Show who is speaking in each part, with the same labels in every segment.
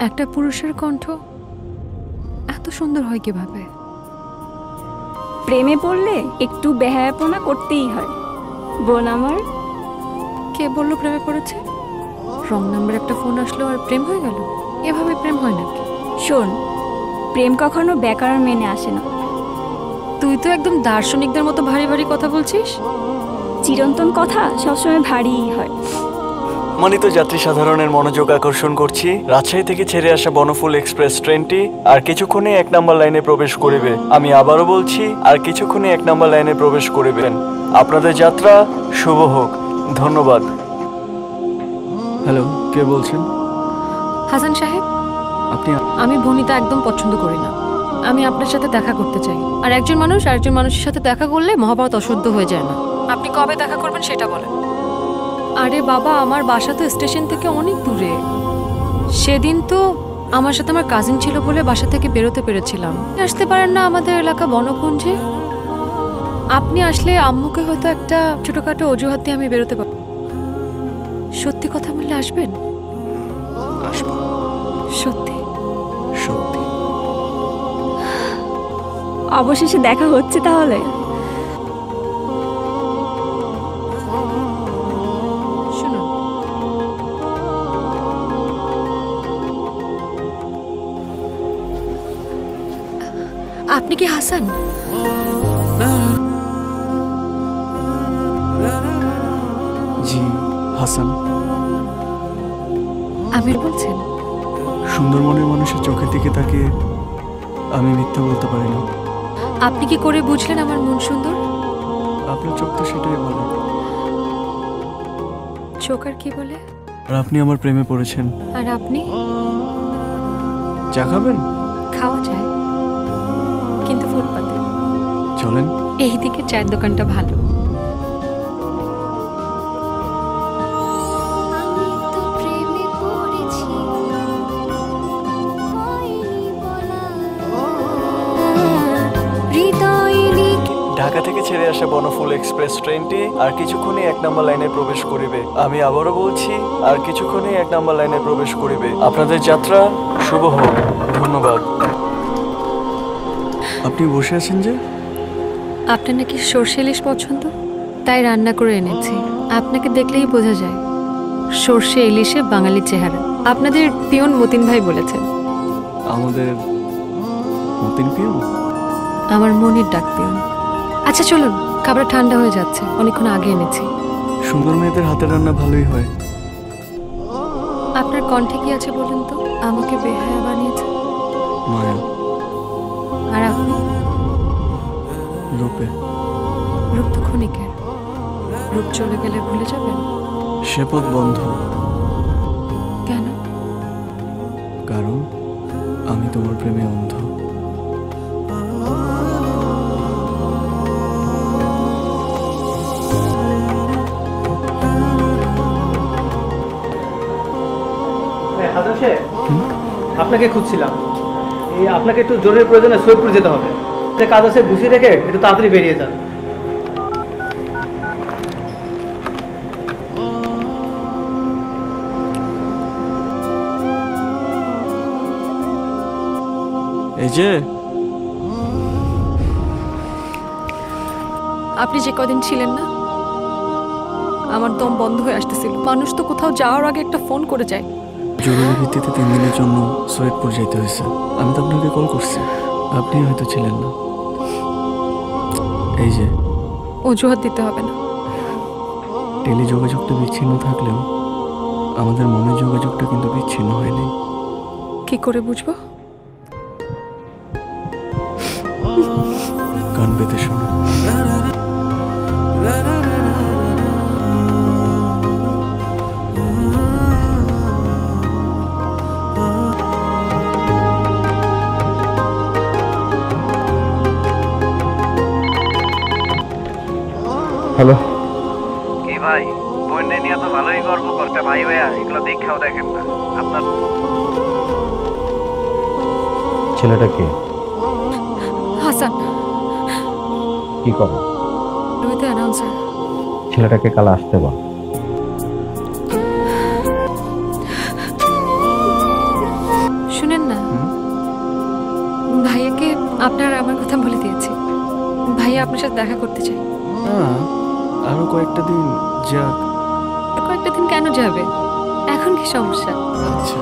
Speaker 1: একটা পুরুষের কণ্ঠ এত সুন্দর হয় কিভাবে?
Speaker 2: প্রেমে পড়লে একটু বেহায়াপনা করতেই হয় বোন আমার।
Speaker 1: কে বললো প্রেমে পড়েছে? রং নাম্বার একটা ফোন আসলো আর প্রেম হয়ে গেল? এভাবে প্রেম হয় নাকি?
Speaker 2: শোন, প্রেম কখনো ব্যাকরণ মেনে আসে না।
Speaker 1: তুই তো একদম দার্শনিকদের মতো ভারী ভারী কথা বলছিস।
Speaker 2: চিরন্তন কথা সবসময় ভারীই হয়।
Speaker 3: সম্মানিত যাত্রী সাধারণের মনোযোগ আকর্ষণ করছি, রাজশাহী থেকে ছেড়ে আসা বনফুল এক্সপ্রেস ট্রেনটি আর কিছুক্ষণে 1 নম্বর লাইনে প্রবেশ করিবে। আমি আবারও বলছি, আর কিছুক্ষণে 1 নম্বর লাইনে প্রবেশ করিবেন। আপনাদের যাত্রা শুভ হোক। ধন্যবাদ। হ্যালো, কে বলছেন?
Speaker 1: হাসান সাহেব,
Speaker 3: আপনি?
Speaker 1: আমি বনিতা একদম পছন্দ করি না। আমি আপনার সাথে দেখা করতে চাই। আর একজন মানুষ আরেকজন মানুষের সাথে দেখা করলে মহাভারত অশুদ্ধ হয়ে যায় না। আপনি কবে দেখা করবেন সেটা বলেন। আরে বাবা, আমার বাসা তো স্টেশন থেকে অনেক দূরে। সেদিন তো আমার সাথে আমার কাজিন ছিল বলে বাসা থেকে বেরোতে পেরেছিলাম। আসতে পারেন না আমাদের এলাকা বনকুঞ্জে? আপনি আসলে আম্মুকে হয়তো একটা ছোটখাটো অজুহাত দিয়ে আমি বেরোতে পারব। সত্যি কথা বললে আসবেন?
Speaker 3: আসবো।
Speaker 1: সত্যি?
Speaker 3: সত্যি।
Speaker 2: অবশেষে দেখা হচ্ছে তাহলে।
Speaker 1: শুনুন, আপনি কি হাসান?
Speaker 3: জি, হাসান।
Speaker 1: আমির বলছেন?
Speaker 3: সুন্দর মনের মানুষের চোখের দিকে তাকিয়ে আমি মিথ্যা বলতে পারি না।
Speaker 1: আপনি কি করে বুঝলেন আমার মন সুন্দর?
Speaker 3: আপনার চোখ তো সেটাই বলে।
Speaker 1: চোখ আর কি বলে?
Speaker 3: আর আপনি আমার প্রেমে পড়েছেন।
Speaker 1: আর আপনি?
Speaker 3: চা খাবেন?
Speaker 1: খাওয়া যায়, কিন্তু ফুটপাতে।
Speaker 3: চলেন।
Speaker 1: এই দিকে চায়ের দোকানটা ভালো।
Speaker 3: ঢাকা থেকে ছেড়ে আসা বনফুল এক্সপ্রেস ট্রেনটি আর কিছুক্ষণে 1 নম্বর লাইনে প্রবেশ করিবে। আমি আবারও বলছি, আর কিছুক্ষণে 1 নম্বর লাইনে প্রবেশ করিবে। আপনাদের যাত্রা শুভ হোক। ধন্যবাদ। আপনি বসে আছেন যে?
Speaker 1: আপনার নাকি সর্ষে ইলিশ পছন্দ, তাই রান্না করে এনেছি। আপনাকে দেখলেই বোঝা যায় সর্ষে ইলিশে বাঙালি চেহারা। আপনাদের পিয়ন মতিন ভাই বলেছেন।
Speaker 3: আমাদের মতিন পিয়ন?
Speaker 1: আমার মনির ডাক পিয়ন। আচ্ছা চলুন, খাবার ঠান্ডা হয়ে যাচ্ছে, অনেকক্ষণ আগে এনেছি।
Speaker 3: সুন্দর মেয়েদের হাতের রান্না ভালোই হয়।
Speaker 1: আপনার কণ্ঠে কি আছে বলুন তো? আমাকে বেহায়া বানিয়েছে
Speaker 3: মায়া।
Speaker 1: আর আপনি?
Speaker 3: রূপে।
Speaker 1: রূপ তো ক্ষণিকের, রূপ চলে গেলে ভুলে যাবেন।
Speaker 3: সে পথ বন্ধ।
Speaker 1: কেন?
Speaker 3: কারণ আমি তোমার প্রেমে অন্ধ।
Speaker 4: আপনাকে খুঁজছিলাম। এই আপনাকে একটু জরুরি প্রয়োজনে সৈয়দপুর যেতে হবে। কাজ আছে, গুছিয়ে রেখে একটু তাড়াতাড়ি বেরিয়ে যান।
Speaker 3: এই যে
Speaker 1: আপনি যে কদিন ছিলেন না, আমার দম বন্ধ হয়ে আসতেছিল। মানুষ তো কোথাও যাওয়ার আগে একটা ফোন করে যায়।
Speaker 3: জরুরি ভিত্তিতে 3 দিনের জন্য সৈয়দপুর যেতে হয়েছে। আমি তো আপনাকে কল করছি, আপনি হয়তো ছিলেন না। এই যে
Speaker 1: অজুহাত দিতে হবে না।
Speaker 3: টেলি যোগাযোগটা বিচ্ছিন্ন থাকলেও আমাদের মনের যোগাযোগটা কিন্তু বিচ্ছিন্ন হয়নি।
Speaker 1: কি করে বুঝবো?
Speaker 3: কান পেতে শোনো। হ্যালো।
Speaker 5: কি ভাই, বন্যে নিয়ে তো ভালোই গর্ব করতে ভাই ভাইয়া, এগুলো দেখাও দেখেন না। আপনার
Speaker 6: ছেলেটা কে?
Speaker 1: হাসান।
Speaker 6: কি করে?
Speaker 1: রবিতে অ্যানাউন্সার।
Speaker 6: ছেলেটাকে কাল আসতে বল।
Speaker 1: আপনার আমার কথা বলে দিয়েছি। ভাইয়া আপনার সাথে দেখা করতে চাই।
Speaker 3: হ্যাঁ, আরো কয়েকটা দিন যাক।
Speaker 1: কয়েকটা দিন কেন যাবে? এখন কি সমস্যা?
Speaker 3: আচ্ছা,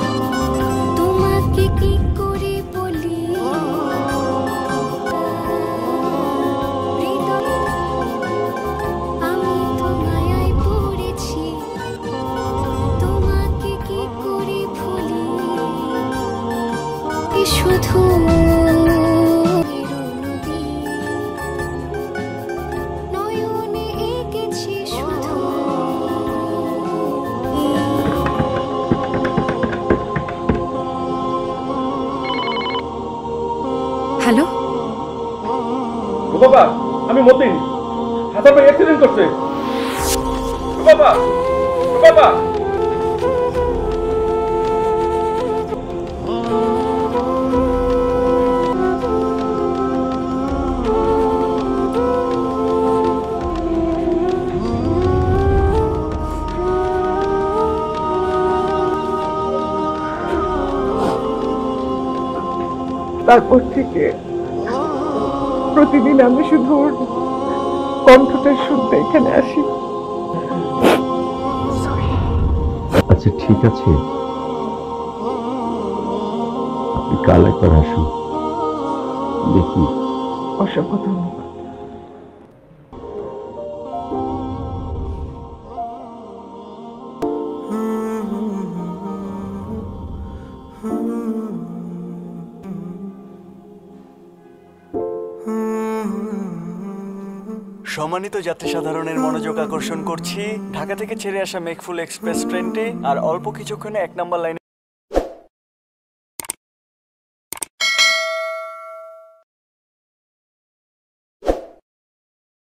Speaker 7: তোমাকে কি করে বলি হৃদয়, আমি তোমায় পড়েছি, তোমাকে কি করে ভুলি, কি শুধু নয়নে এঁকেছি শুধু।
Speaker 1: হ্যালো,
Speaker 8: ও বাবা, আমি মতিন। হাসান ভাই অ্যাক্সিডেন্ট করছে। ও বাবা, ও বাবা।
Speaker 9: তারপর থেকে প্রতিদিন আমি শুধু ওর কণ্ঠটা শুনতে এখানে আসি।
Speaker 6: আচ্ছা ঠিক আছে, আপনি কাল একবার আসুন, দেখি।
Speaker 9: অসংখ্য ধন্যবাদ।
Speaker 3: সম্মানিত যাত্রী সাধারণের মনোযোগ আকর্ষণ করছি, ঢাকা থেকে ছেড়ে আসা মেঘফুল এক্সপ্রেস ট্রেনটি আর অল্প কিছুক্ষণে 1 নম্বর লাইনে